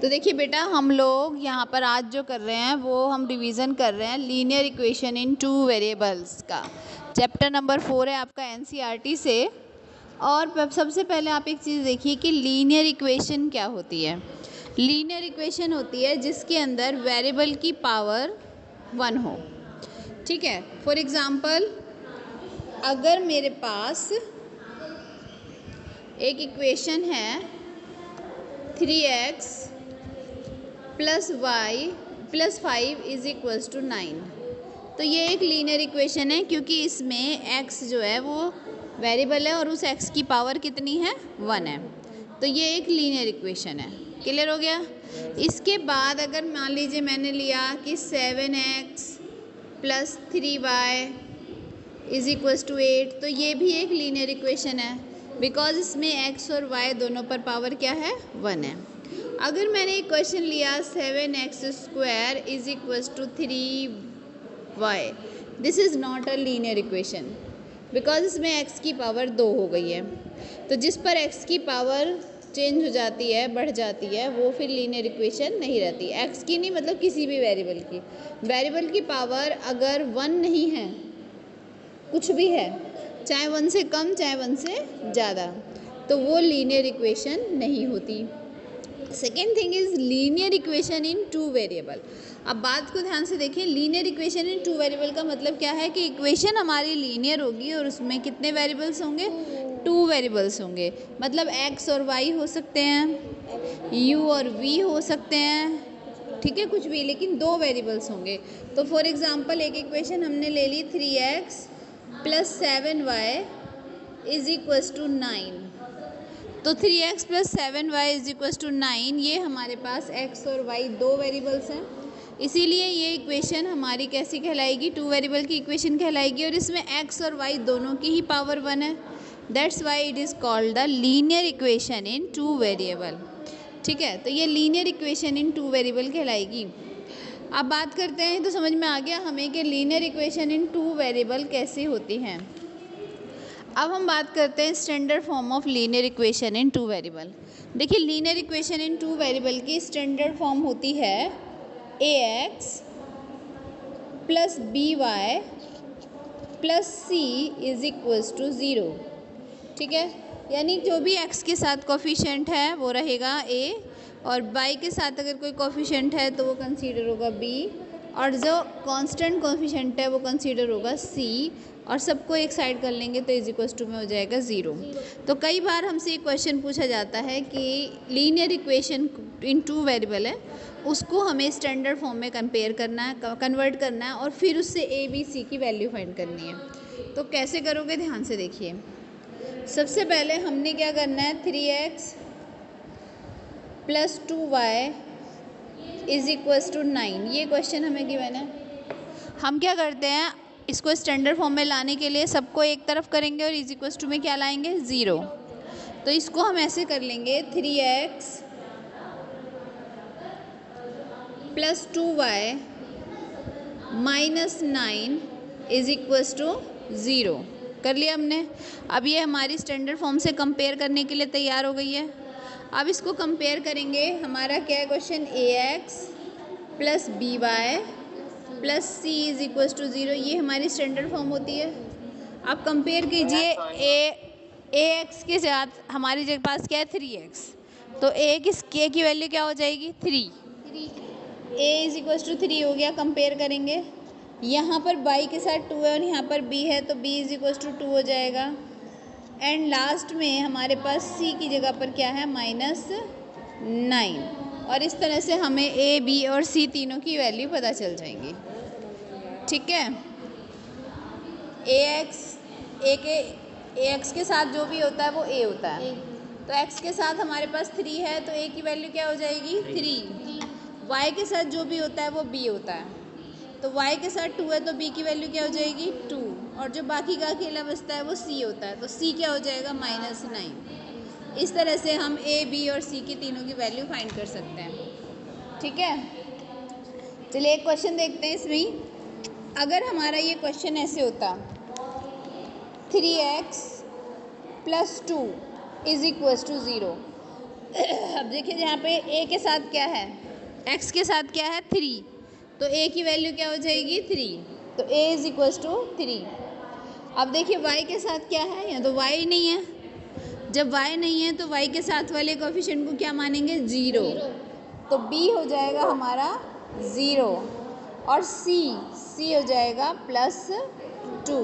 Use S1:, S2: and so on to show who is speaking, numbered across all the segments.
S1: तो देखिए बेटा, हम लोग यहाँ पर आज जो कर रहे हैं वो हम रिवीजन कर रहे हैं लीनियर इक्वेशन इन 2 वेरिएबल्स का। चैप्टर नंबर 4 है आपका एनसीईआरटी से। और सबसे पहले आप एक चीज़ देखिए कि लीनियर इक्वेशन क्या होती है। लीनियर इक्वेशन होती है जिसके अंदर वेरिएबल की पावर 1 हो। ठीक है, फॉर एग्ज़ाम्पल अगर मेरे पास एक इक्वेशन है 3x plus y plus 5 is equals to 9, तो ये एक लीनियर इक्वेशन है क्योंकि इसमें x जो है वो वेरिएबल है और उस x की पावर कितनी है 1 है। तो ये एक लीनियर इक्वेशन है। क्लियर हो गया। इसके बाद अगर मान लीजिए मैंने लिया कि 7x plus 3y is equals to 8, तो ये भी एक लीनियर इक्वेशन है बिकॉज इसमें x और y दोनों पर पावर क्या है 1 है। अगर मैंने एक क्वेश्चन लिया 7x square is equals to 3y, this is not a linear equation because इसमें x की पावर 2 हो गई है। तो जिस पर x की पावर चेंज हो जाती है, बढ़ जाती है, वो फिर लीनियर इक्वेशन नहीं रहती। x की नहीं, मतलब किसी भी वेरिएबल की पावर अगर 1 नहीं है, कुछ भी है, चाहे 1 से कम चाहे 1 से ज़्यादा, तो वो लीनियर इक्वेशन नहीं होती। Second thing is linear equation in 2 variable. अब बात को ध्यान से देखिए, लीनियर इक्वेशन इन 2 वेरिएबल का मतलब क्या है कि इक्वेशन हमारी लीनियर होगी और उसमें कितने वेरिएबल्स होंगे 2 वेरिएबल्स होंगे। मतलब x और y हो सकते हैं, u और v हो सकते हैं, ठीक है, कुछ भी, लेकिन 2 वेरिएबल्स होंगे। तो फॉर एग्जांपल एक इक्वेशन हमने ले ली 3x plus 7y is equals to 9, तो 3x plus 7y is equals to 9, ये हमारे पास x और y 2 वेरिएबल्स हैं, इसीलिए ये इक्वेशन हमारी कैसी कहलाएगी 2 वेरिएबल की इक्वेशन कहलाएगी और इसमें x और y दोनों की ही पावर 1 है। That's why it is called the linear equation in 2 variable. ठीक है, तो ये लीनियर इक्वेशन इन 2 वेरिएबल कहलाएगी। अब बात करते हैं, तो समझ में आ गया हमें कि लीनियर इक्वेशन इन 2 वेरिएबल कैसे होती हैं। अब हम बात करते हैं standard form of linear equation in 2 variable. देखिए, लीनियर इक्वेशन इन 2 वेरिएबल की स्टैंडर्ड फॉर्म होती है ax plus by plus c is equals to 0। ठीक है, यानी जो भी x के साथ कोफिशिएंट है वो रहेगा a और y के साथ अगर कोई कोफिशिएंट है तो वो कंसीडर होगा b, और जो कांस्टेंट कोफिशिएंट है वो कंसीडर होगा c, और सबको एक साइड कर लेंगे तो इज इक्वल्स टू में हो जाएगा 0। तो कई बार हमसे एक क्वेश्चन पूछा जाता है कि लीनियर इक्वेशन इन 2 वेरिएबल है, उसको हमें स्टैंडर्ड फॉर्म में कंपेयर करना है, कन्वर्ट करना है और फिर उससे a b c की वैल्यू फाइंड करनी है। तो कैसे करोगे, ध्यान से देखिए। सबसे पहले हमने क्या करना है, 3x plus 2y is equals to 9, ये क्वेश्चन हमें गिवन है। हम क्या करते हैं, इसको स्टैंडर्ड फॉर्म में लाने के लिए सबको एक तरफ करेंगे और इज इक्वल्स टू में क्या लाएंगे 0। तो इसको हम ऐसे कर लेंगे 3x plus 2y minus 9 is equals to 0 कर लिया हमने। अब ये हमारी स्टैंडर्ड फॉर्म से कंपेयर करने के लिए तैयार हो गई है। अब इसको कंपेयर करेंगे, हमारा क्या है question, ax plus by plus c is equals to 0, ये हमारी स्टैंडर्ड फॉर्म होती है। अब कंपेयर कीजिए ax के साथ हमारे पास क्या है 3x, तो a की वैल्यू क्या हो जाएगी 3, a इज इक्वल्स टू 3 हो गया। कंपेयर करेंगे, यहाँ पर y के साथ 2 है और यहाँ पर b है, तो b इज इक्वल्स टू 2 हो जाएगा। एंड लास्ट में हमारे पास c की जगह पर क्या है -9, और इस तरह से हमें a b और c तीनों की वैल्यू पता चल जाएंगी। ठीक है, ax के साथ जो भी होता है वो a होता है, तो x के साथ हमारे पास 3 है तो a की वैल्यू क्या हो जाएगी 3। y के साथ जो भी होता है वो b होता है, तो y के साथ 2 है तो b की वैल्यू क्या हो जाएगी 2, और जो बाकी का अकेला बचता है वो c होता है, तो c क्या हो जाएगा -9। इस तरह से हम a b और c की तीनों की वैल्यू फाइंड कर सकते हैं। ठीक है, चलिए एक क्वेश्चन देखते हैं इसमें। अगर हमारा ये क्वेश्चन ऐसे होता 3x plus 2 is equals to 0, अब देखिए यहाँ पे a के साथ क्या है, x के साथ क्या है 3, तो a की वैल्यू क्या हो जाएगी 3, तो a इज इक्वल टू 3। अब देखिए y के साथ क्या है, यहाँ तो y नहीं है, जब y नहीं है तो y के साथ वाले कोफिशिएंट को क्या मानेंगे 0, तो b हो जाएगा हमारा 0 और c हो जाएगा +2।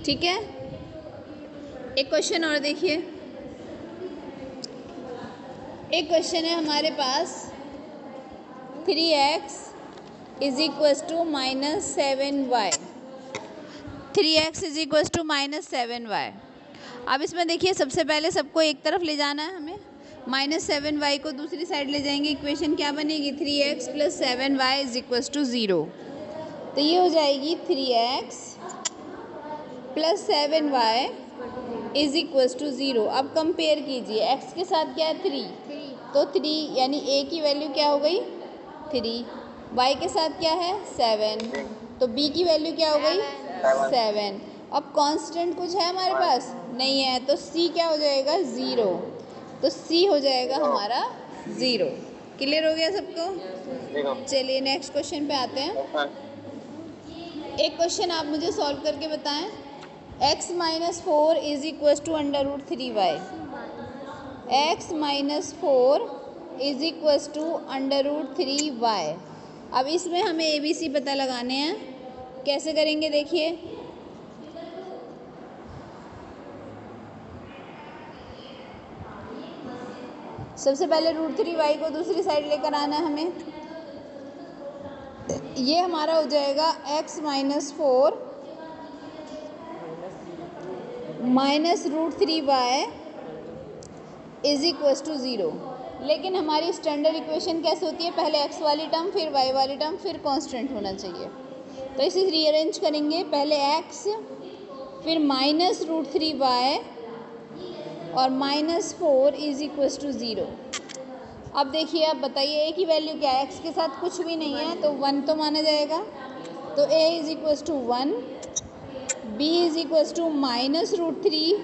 S1: ठीक है, एक क्वेश्चन और देखिए, एक क्वेश्चन है हमारे पास 3x is equal to -7y, 3x is equal to -7y। अब इसमें देखिए सबसे पहले सबको एक तरफ ले जाना है हमें, -7y को दूसरी साइड ले जाएंगे, इक्वेशन क्या बनेगी 3x + 7y is equal to 0, तो ये हो जाएगी 3x + 7y is equal to 0। अब कंपेयर कीजिए, x के साथ क्या है 3, तो 3 यानी a की वैल्यू क्या हो गई 3, y के साथ क्या है 7, तो b की वैल्यू क्या हो गई 7। अब कांस्टेंट कुछ है हमारे पास नहीं है, तो c क्या हो जाएगा 0, तो c हो जाएगा हमारा 0। क्लियर हो गया सबको? चलिए नेक्स्ट क्वेश्चन पे आते हैं। एक क्वेश्चन आप मुझे सॉल्व करके बताएं, x - 4 is equal to √3y, x - 4 is equal to √3y। अब इसमें हमें ABC पता लगाने हैं, कैसे करेंगे देखिए, सबसे पहले √3y को दूसरी साइड लेकर आना है हमें, ये हमारा हो जाएगा x - 4 -√3y is equal to 0। लेकिन हमारी स्टैंडर्ड इक्वेशन कैसे होती है, पहले x वाली टर्म फिर y वाली टर्म फिर कांस्टेंट होना चाहिए, तो इसे रीअरेंज करेंगे, पहले x फिर -√3y और -4 इज इक्वल टू 0। अब देखिए, अब बताइए a की वैल्यू क्या है, x के साथ कुछ भी नहीं है तो 1 तो माना जाएगा, तो a is equal to 1, b is equal to -√3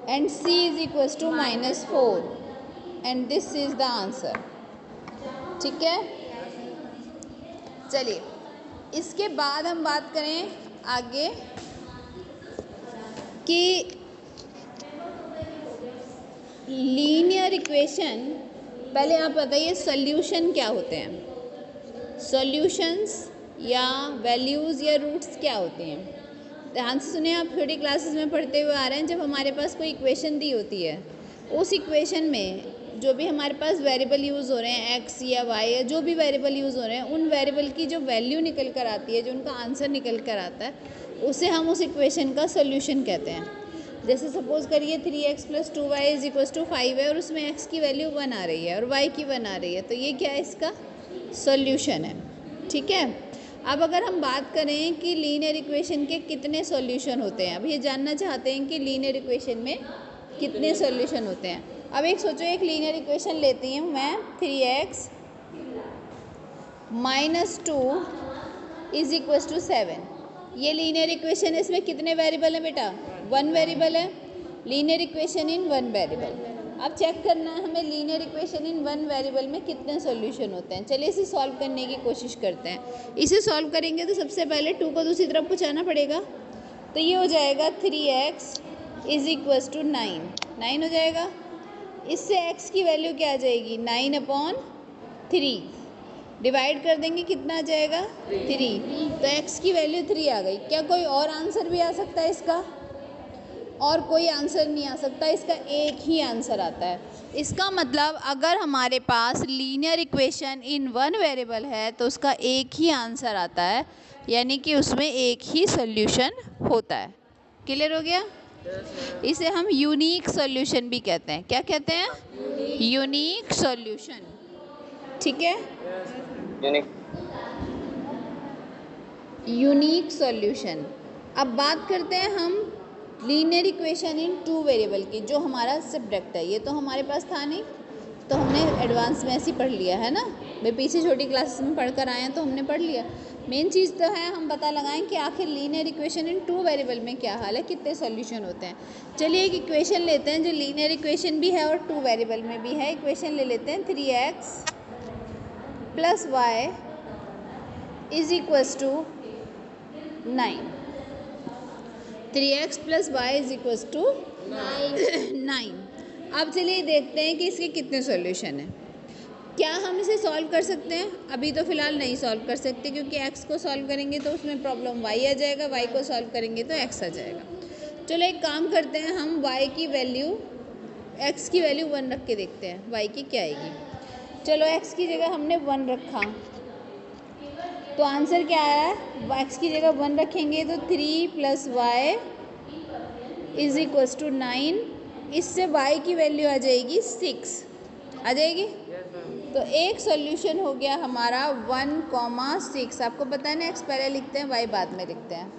S1: and c is equal to -4 and this is the answer. ठीक है, चलिए इसके बाद हम बात करें आगे कि लीनियर इक्वेशन, पहले आप बताइए सॉल्यूशन क्या होते हैं, सॉल्यूशंस या वैल्यूज़ या रूट्स क्या होते हैं। ध्यान से सुनिए, आप छोटी क्लासेस में पढ़ते हुए आ रहे हैं, जब हमारे पास कोई इक्वेशन दी होती है, उस इक्वेशन में जो भी हमारे पास वेरिएबल यूज़ हो रहे हैं x या y या जो भी वेरिएबल यूज़ हो रहे हैं, उन वेरिएबल की जो वैल्यू निकल कर आती है, जो उनका आंसर निकल कर आता है, उसे हम उस इक्वेशन का सॉल्यूशन कहते हैं। जैसे सपोज़ करिए 3x + 2y is equal to 5 है और उसमें x की वैल्यू 1 आ रही है और y की 1 आ रही है, तो ये क्या है, इसका सॉल्यूशन है। ठीक है, अब अगर हम बात करें कि लीनियर इक्वेशन के कितने सॉल्यूशन होते हैं, अब ये जानना चाहते हैं कि लीनियर इक्वेशन में कितने सॉल्यूशन होते हैं। अब एक सोचो, एक लीनियर इक्वेशन लेती हूँ मैं, 3x - 2 इज इक्वल टू 7, ये लीनियर इक्वेशन है, इसमें कितने वेरिएबल हैं बेटा, 1 वेरिएबल है, लीनियर इक्वेशन इन 1 वेरिएबल। अब चेक करना है हमें लीनियर इक्वेशन इन 1 वेरिएबल में कितने सॉल्यूशन होते हैं। चलिए इसे सॉल्व करने की कोशिश करते हैं। इसे सॉल्व करेंगे तो सबसे पहले 2 को दूसरी तरफ पहुँचाना पड़ेगा, तो ये हो जाएगा 3x इज इक्वल टू 9 हो जाएगा। इससे x की वैल्यू क्या आ जाएगी 9/3, डिवाइड कर देंगे कितना आ जाएगा 3, तो x की वैल्यू 3 आ गई। क्या कोई और आंसर भी आ सकता है इसका, और कोई आंसर नहीं आ सकता, इसका एक ही आंसर आता है। इसका मतलब अगर हमारे पास लीनियर इक्वेशन इन 1 वेरिएबल है तो उसका एक ही आंसर आता है, यानी कि उसमें एक ही सॉल्यूशन होता है। क्लियर हो गया? इसे हम यूनिक सॉल्यूशन भी कहते हैं। क्या कहते हैं? Unique solution. ठीक है, यूनिक सॉल्यूशन। अब बात करते हैं हम लीनियर इक्वेशन इन 2 वेरिएबल की, जो हमारा सब्जेक्ट है। ये तो हमारे पास था नहीं, तो हमने एडवांस में ऐसे ही पढ़ लिया है ना भाई, पीछे छोटी क्लासेस में पढ़ कर आए हैं तो हमने पढ़ लिया। मेन चीज़ तो है हम पता लगाएं कि आखिर linear equation in two variable में क्या हाल है, कितने सॉल्यूशन होते हैं। चलिए एक इक्वेशन लेते हैं जो लीनियर इक्वेशन भी है और टू वेरिएबल में भी है। इक्वेशन ले लेते हैं 3x + y = 9। 3x + y = 9। अब चलिए देखते हैं कि इसके कितने सॉल्यूशन हैं। क्या हम इसे सॉल्व कर सकते हैं? अभी तो फ़िलहाल नहीं सॉल्व कर सकते, क्योंकि x को सॉल्व करेंगे तो उसमें प्रॉब्लम y आ जाएगा, y को सॉल्व करेंगे तो x आ जाएगा। चलो एक काम करते हैं, हम y की वैल्यू x की वैल्यू 1 रख के देखते हैं y की क्या आएगी। चलो x की जगह हमने 1 रखा तो आंसर क्या आया? x की जगह 1 रखेंगे तो 3 + y = 9। इससे y की वैल्यू आ जाएगी 6, आ जाएगी। तो एक सॉल्यूशन हो गया हमारा 1,6। आपको पता है ना, x पहले लिखते हैं y बाद में लिखते हैं।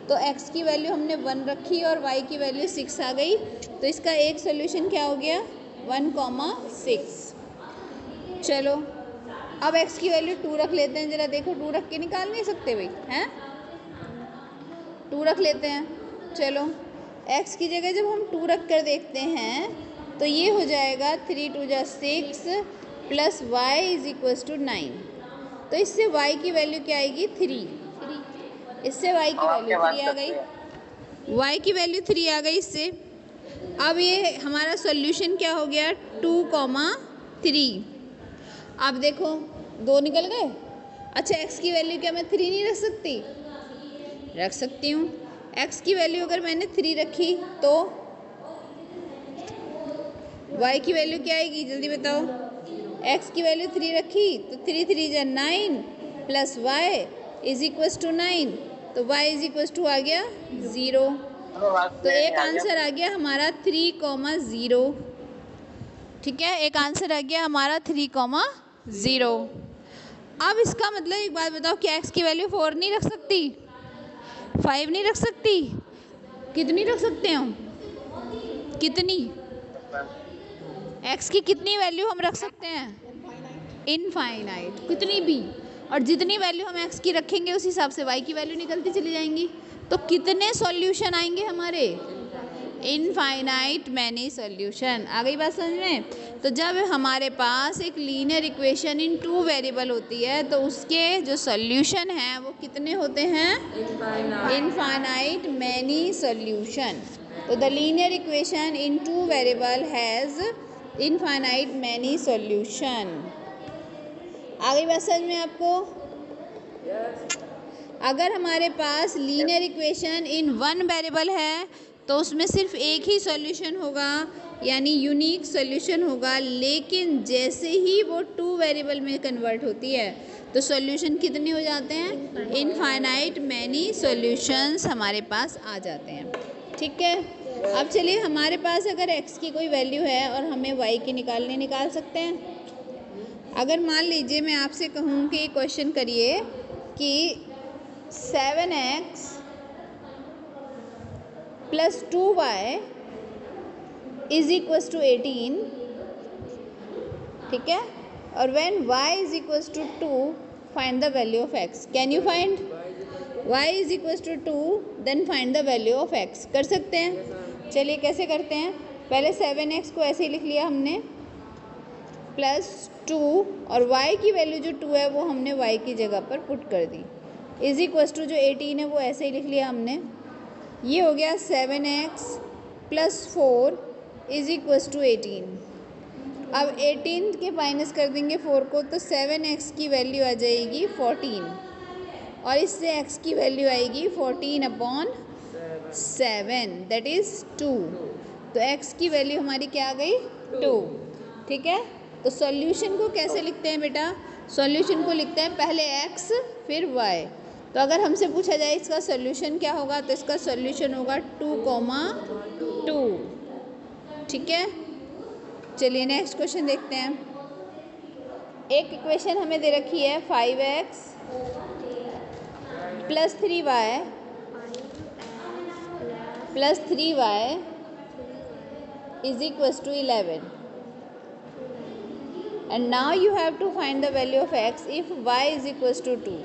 S1: तो x की वैल्यू हमने 1 रखी और y की वैल्यू 6 आ गई। तो इसका एक सॉल्यूशन क्या हो गया? 1,6। चलो अब x की वैल्यू 2 रख लेते हैं। ज़रा देखो, 2 रख के निकाल नहीं सकते भाई, हैं? 2 रख लेते हैं। चलो x की जगह जब हम 2 रख कर देखते हैं तो ये हो जाएगा 3 × 2 = 6 + y = 9। तो इससे y की वैल्यू क्या आएगी? 3। इससे y की वैल्यू 3 आ गई। y की वैल्यू 3 आ गई इससे। अब ये हमारा सॉल्यूशन क्या हो गया? 2,3। अब देखो 2 निकल गए। अच्छा x की वैल्यू क्या मैं 3 नहीं रख सकती? रख सकती हूँ। x की वैल्यू अगर मैंने 3 रखी तो y की वैल्यू क्या आएगी? जल्दी बताओ। x की वैल्यू 3 रखी तो 3 × 3 = 9 + y = 9। तो y = आ गया 0। तो एक आंसर आ गया हमारा 3,0। ठीक है, एक आंसर आ गया हमारा 3,0। अब इसका मतलब एक बात बताओ, क्या x की वैल्यू 4 नहीं रख सकती? 5 नहीं रख सकती? कितनी रख सकते हो? कितनी? x की कितनी वैल्यू हम रख सकते हैं? इनफाइनाइट, कितनी भी। और जितनी वैल्यू हम x की रखेंगे उस हिसाब से y की वैल्यू निकलती चली जाएंगी। तो कितने सॉल्यूशन आएंगे हमारे? Infinite many solution. आ गई बात समझ में? तो जब हमारे पास एक linear equation in two variable होती है तो उसके जो सॉल्यूशन हैं वो कितने होते हैं? Infinite many solution. तो the linear equation in two variable has infinite many solution. आ गई बात समझ में आपको? अगर हमारे पास linear equation in one variable है तो उसमें सिर्फ एक ही सॉल्यूशन होगा, यानी यूनिक सॉल्यूशन होगा। लेकिन जैसे ही वो टू वेरिएबल में कन्वर्ट होती है तो सॉल्यूशन कितने हो जाते हैं? इनफाइनाइट मैनी सॉल्यूशंस हमारे पास आ जाते हैं। ठीक है, अब चलिए हमारे पास अगर x की कोई वैल्यू है और हमें y की निकाल सकते हैं। अगर मान लीजिए मैं आपसे कहूँ कि क्वेश्चन करिए कि 7x + 2y = 18, ठीक है, और when y = 2 find the value of x। Can you find y = 2 then find the value of x? कर सकते हैं। चलिए कैसे करते हैं? पहले 7x को ऐसे ही लिख लिया हमने +2 और y की वैल्यू जो 2 है वो हमने y की जगह पर पुट कर दी, = जो 18 है वो ऐसे ही लिख लिया हमने। ये हो गया 7x + 4 = 18। अब 18 के माइनस कर देंगे 4 को तो 7x की वैल्यू आ जाएगी 14 और इससे x की वैल्यू आएगी 14/7 दैट इज़ 2। तो x की वैल्यू हमारी क्या आ गई? 2। ठीक है, तो सॉल्यूशन को कैसे लिखते हैं बेटा? सॉल्यूशन को लिखते हैं पहले x फिर y। तो अगर हमसे पूछा जाए इसका सॉल्यूशन क्या होगा तो इसका सॉल्यूशन होगा 2,2। ठीक है, चलिए नेक्स्ट क्वेश्चन देखते हैं। एक इक्वेशन हमें दे रखी है 5x + 3y = 11। And now you have to find the value of x if y = 2.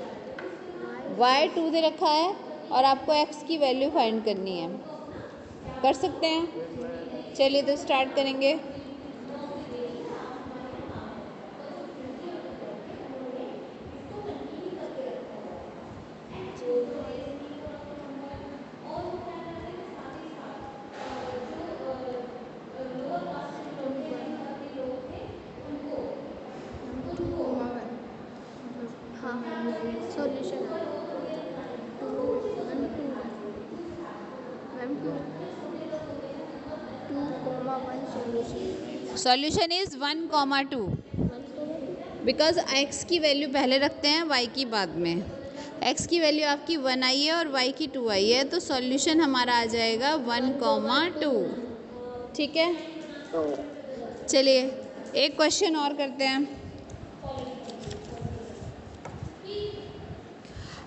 S1: y 2 दे रखा है और आपको x की वैल्यू फाइंड करनी है। कर सकते हैं? चलिए तो स्टार्ट करेंगे।
S2: सॉल्यूशन है 2,1 solution
S1: solution is 1,2 because x की वैल्यू पहले रखते हैं y की बाद में। x की वैल्यू आपकी 1 आई है और y की 2 आई है, तो सॉल्यूशन हमारा आ जाएगा 1,2। ठीक है, चलिए एक क्वेश्चन और करते हैं।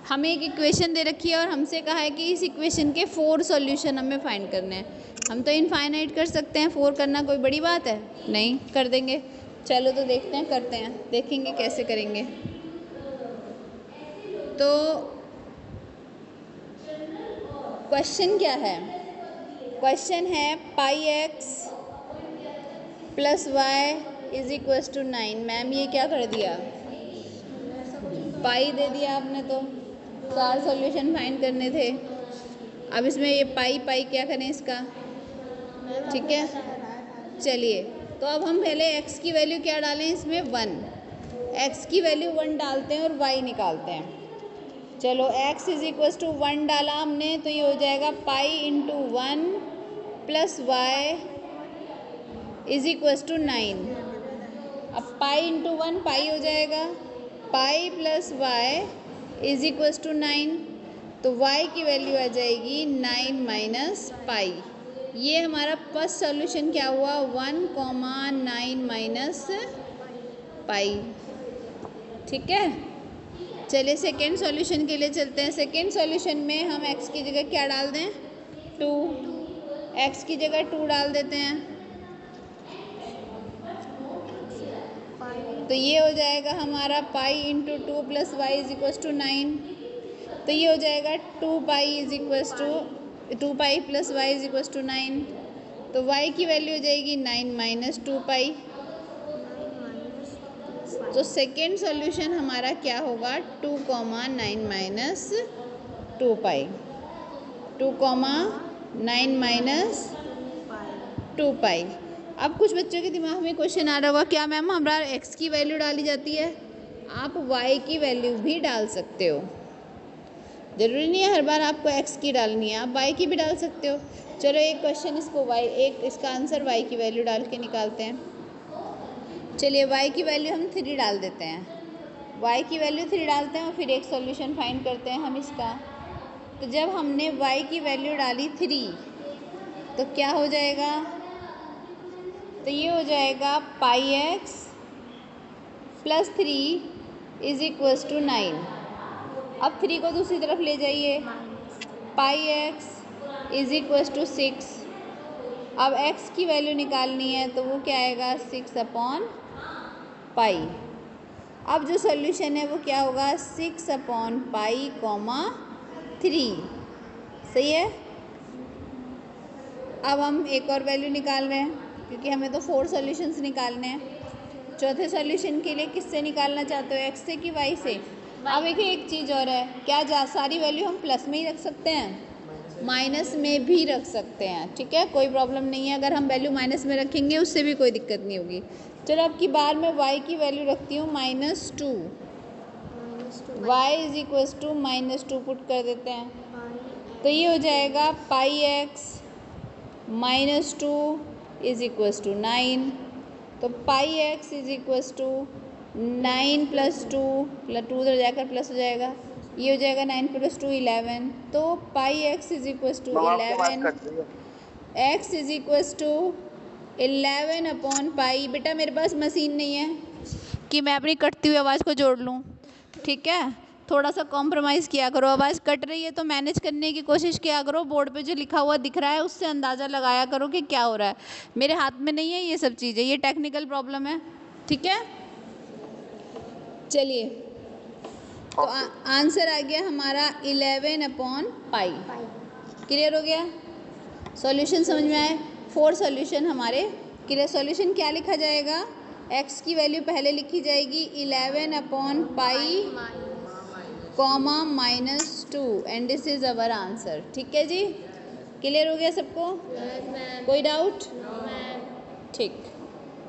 S1: हमें एक इक्वेशन दे रखी है और हमसे कहा है कि इस इक्वेशन के 4 सॉल्यूशन हमें फाइंड करने हैं। हम तो इनफाइनाइट कर सकते हैं, 4 करना कोई बड़ी बात है नहीं, कर देंगे। चलो तो देखते हैं, करते हैं, देखेंगे कैसे करेंगे। तो क्वेश्चन क्या है? क्वेश्चन है pi x plus y is equals to 9। Ma'am ये क्या कर दिया? पाई दे दिया आपने, तो 4 सॉल्यूशन फाइंड करने थे। अब इसमें ये पाई पाई क्या करें इसका? ठीक है, चलिए तो अब हम पहले x की वैल्यू क्या डालें इसमें? 1। x की वैल्यू 1 डालते हैं और y निकालते हैं। चलो x इज इक्वल्स टू 1 डाला हमने, तो ये हो जाएगा pi into 1 plus y is equals to 9। अब पाई इंटू 1 पाई हो जाएगा, pi plus y is equals to 9, तो y की वैल्यू आ जाएगी 9 माइनस पाई। ये हमारा फर्स्ट सॉल्यूशन क्या हुआ? 1,9 माइनस पाई। ठीक है, चलिए सेकेंड सॉल्यूशन के लिए चलते हैं। सेकेंड सॉल्यूशन में हम x की जगह क्या डाल दें? 2। x की जगह 2 डाल देते हैं, तो ये हो जाएगा हमारा pi into 2 plus y is equals to 9। तो ये हो जाएगा 2 pi is equals to 2 pi plus y is equals to 9। तो y की वैल्यू हो जाएगी 9 माइनस 2 पाई। तो सेकेंड सॉल्यूशन हमारा क्या होगा? 2,9 माइनस 2 पाई। 2,9 माइनस 2 पाई। अब कुछ बच्चों के दिमाग में क्वेश्चन आ रहा होगा, क्या मैम हमारा x की वैल्यू डाली जाती है? आप y की वैल्यू भी डाल सकते हो, ज़रूरी नहीं है हर बार आपको x की डालनी है, आप y की भी डाल सकते हो। चलो एक क्वेश्चन इसको इसका आंसर y की वैल्यू डाल के निकालते हैं। चलिए y की वैल्यू हम 3 डाल देते हैं। y की वैल्यू 3 डालते हैं और फिर एक सॉल्यूशन फाइंड करते हैं हम इसका। तो जब हमने y की वैल्यू डाली 3, तो क्या हो जाएगा? तो ये हो जाएगा pi x plus 3 is equals to 9। अब 3 को दूसरी तरफ ले जाइए, pi x is equals to 6। अब x की वैल्यू निकालनी है, तो वो क्या आएगा? 6 अपॉन पाई। अब जो सॉल्यूशन है वो क्या होगा? 6 अपॉन पाई कॉमा 3। सही है। अब हम एक और वैल्यू निकाल रहे हैं, क्योंकि हमें तो 4 सॉल्यूशंस निकालने हैं। चौथे सॉल्यूशन के लिए किससे निकालना चाहते हो? x से कि y से? अब देखिए एक चीज़ और है, क्या सारी वैल्यू हम प्लस में ही रख सकते हैं? माइनस में भी रख सकते हैं। ठीक है, कोई प्रॉब्लम नहीं है, अगर हम वैल्यू माइनस में रखेंगे उससे भी कोई दिक्कत नहीं होगी। चलो अब की बार मैं y की वैल्यू रखती हूँ -2। y is equals to -2 put कर देते हैं, तो ये हो जाएगा pi x -2 is equals to 9। तो pi x is equals to 9 plus 2 उधर जाकर प्लस हो जाएगा, ये हो जाएगा 9 प्लस 2 11। तो pi x is equals to 11, x is equals to 11 upon pi. बेटा मेरे पास मशीन नहीं है कि मैं अपनी कटती हुई आवाज़ को जोड़ लूँ। ठीक है, थोड़ा सा कॉम्प्रोमाइज़ किया करो, आवाज़ कट रही है तो मैनेज करने की कोशिश किया करो। बोर्ड पे जो लिखा हुआ दिख रहा है उससे अंदाज़ा लगाया करो कि क्या हो रहा है। मेरे हाथ में नहीं है ये सब चीज़ें, ये टेक्निकल प्रॉब्लम है। ठीक है, चलिए तो आंसर आ गया हमारा 11/पाई। क्लियर हो गया? सॉल्यूशन समझ में आए? 4 सॉल्यूशन हमारे क्लियर। सॉल्यूशन क्या लिखा जाएगा? x की वैल्यू पहले लिखी जाएगी 11/पाई comma -2 and this is our answer. ठीक है जी? क्लियर हो गया सबको? कोई डाउट? ठीक।